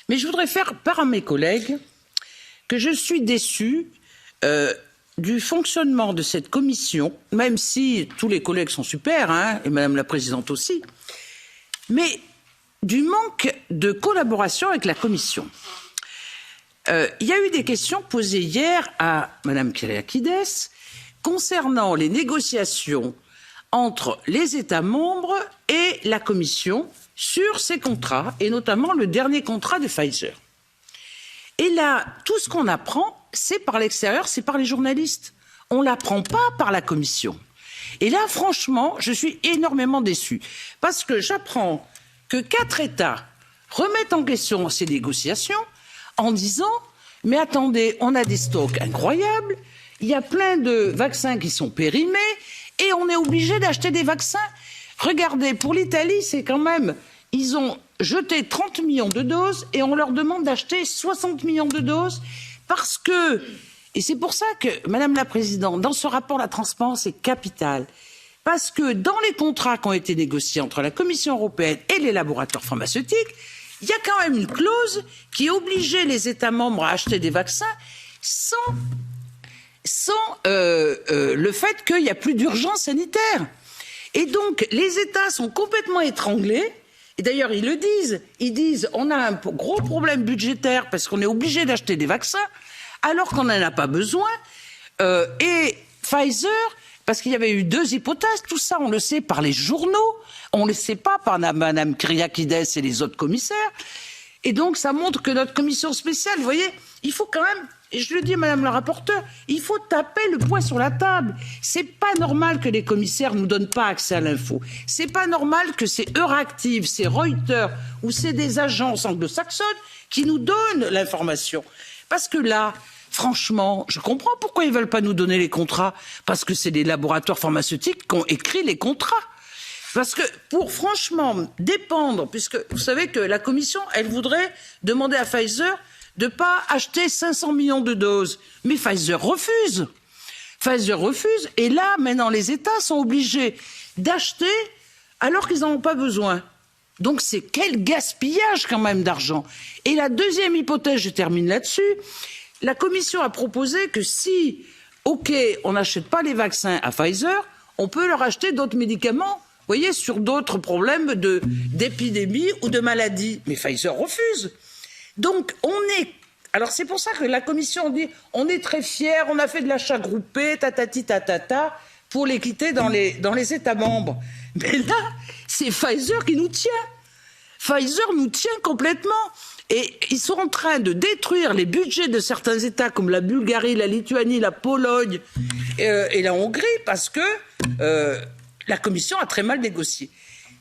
Mais je voudrais faire part à mes collègues que je suis déçue du fonctionnement de cette commission, même si tous les collègues sont super, hein, et Madame la Présidente aussi, mais du manque de collaboration avec la commission. Il y a eu des questions posées hier à Madame Kyriakides concernant les négociations entre les États membres et la Commission sur ces contrats, et notamment le dernier contrat de Pfizer. Et là, tout ce qu'on apprend, c'est par l'extérieur, c'est par les journalistes. On ne l'apprend pas par la Commission. Et là, franchement, je suis énormément déçue. Parce que j'apprends que 4 États remettent en question ces négociations en disant « Mais attendez, on a des stocks incroyables, il y a plein de vaccins qui sont périmés et on est obligé d'acheter des vaccins. » Regardez, pour l'Italie, c'est quand même... Ils ont jeté 30 millions de doses et on leur demande d'acheter 60 millions de doses parce que... Et c'est pour ça que, Madame la Présidente, dans ce rapport, la transparence est capitale. Parce que dans les contrats qui ont été négociés entre la Commission européenne et les laboratoires pharmaceutiques, il y a quand même une clause qui obligeait les États membres à acheter des vaccins sans le fait qu'il n'y a plus d'urgence sanitaire. Et donc, les États sont complètement étranglés. Et d'ailleurs, ils le disent. Ils disent on a un gros problème budgétaire parce qu'on est obligé d'acheter des vaccins alors qu'on n'en a pas besoin. Et Pfizer, parce qu'il y avait eu 2 hypothèses, tout ça, on le sait par les journaux, on ne le sait pas par Mme Kyriakides et les autres commissaires. Et donc, ça montre que notre commission spéciale, vous voyez, il faut quand même, et je le dis à Madame la rapporteure, il faut taper le poing sur la table. C'est pas normal que les commissaires nous donnent pas accès à l'info. C'est pas normal que c'est Euractiv, c'est Reuters ou c'est des agences anglo-saxonnes qui nous donnent l'information. Parce que là, franchement, je comprends pourquoi ils veulent pas nous donner les contrats. Parce que c'est les laboratoires pharmaceutiques qui ont écrit les contrats. Parce que pour franchement dépendre, puisque vous savez que la Commission, elle voudrait demander à Pfizer de ne pas acheter 500 millions de doses. Mais Pfizer refuse. Pfizer refuse. Et là, maintenant, les États sont obligés d'acheter alors qu'ils n'en ont pas besoin. Donc c'est quel gaspillage quand même d'argent. Et la deuxième hypothèse, je termine là-dessus, la Commission a proposé que si, OK, on n'achète pas les vaccins à Pfizer, on peut leur acheter d'autres médicaments, vous voyez, sur d'autres problèmes d'épidémie ou de maladie. Mais Pfizer refuse. Donc on est... Alors c'est pour ça que la Commission dit on est très fiers, on a fait de l'achat groupé, tatati tatata, pour l'équité dans les États membres. Mais là, c'est Pfizer qui nous tient. Pfizer nous tient complètement. Et ils sont en train de détruire les budgets de certains États comme la Bulgarie, la Lituanie, la Pologne et la Hongrie parce que la Commission a très mal négocié.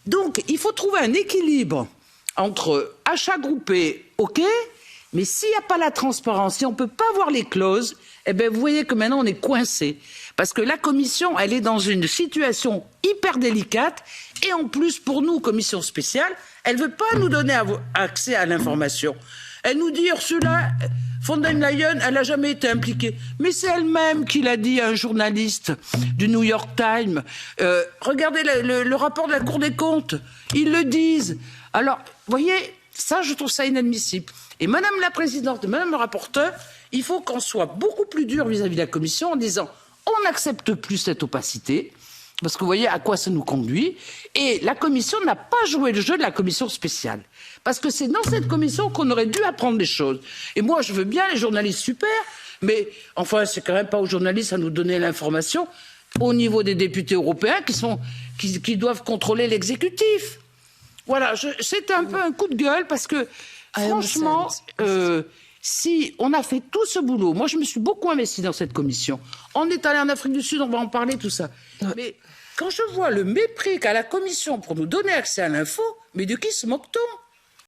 Donc il faut trouver un équilibre entre achats groupés, OK, mais s'il n'y a pas la transparence, si on ne peut pas voir les clauses, eh bien vous voyez que maintenant on est coincé. Parce que la Commission, elle est dans une situation hyper délicate et en plus pour nous, Commission spéciale, elle ne veut pas nous donner accès à l'information. Elle nous dit Ursula von der Leyen, elle n'a jamais été impliquée. Mais c'est elle-même qui l'a dit à un journaliste du New York Times. Regardez le rapport de la Cour des comptes, ils le disent. Alors, vous voyez, ça je trouve ça inadmissible. Et Madame la Présidente et Madame le rapporteur, il faut qu'on soit beaucoup plus dur vis-à-vis de la Commission en disant on n'accepte plus cette opacité, parce que vous voyez à quoi ça nous conduit, et la Commission n'a pas joué le jeu de la Commission spéciale. Parce que c'est dans cette Commission qu'on aurait dû apprendre des choses. Et moi, je veux bien les journalistes super, mais enfin, c'est quand même pas aux journalistes à nous donner l'information au niveau des députés européens qui doivent contrôler l'exécutif. Voilà, c'est un peu un coup de gueule parce que, franchement, si on a fait tout ce boulot, moi je me suis beaucoup investie dans cette commission. On est allé en Afrique du Sud, on va en parler, tout ça. Mais quand je vois le mépris qu'a la commission pour nous donner accès à l'info, mais de qui se moque-t-on ?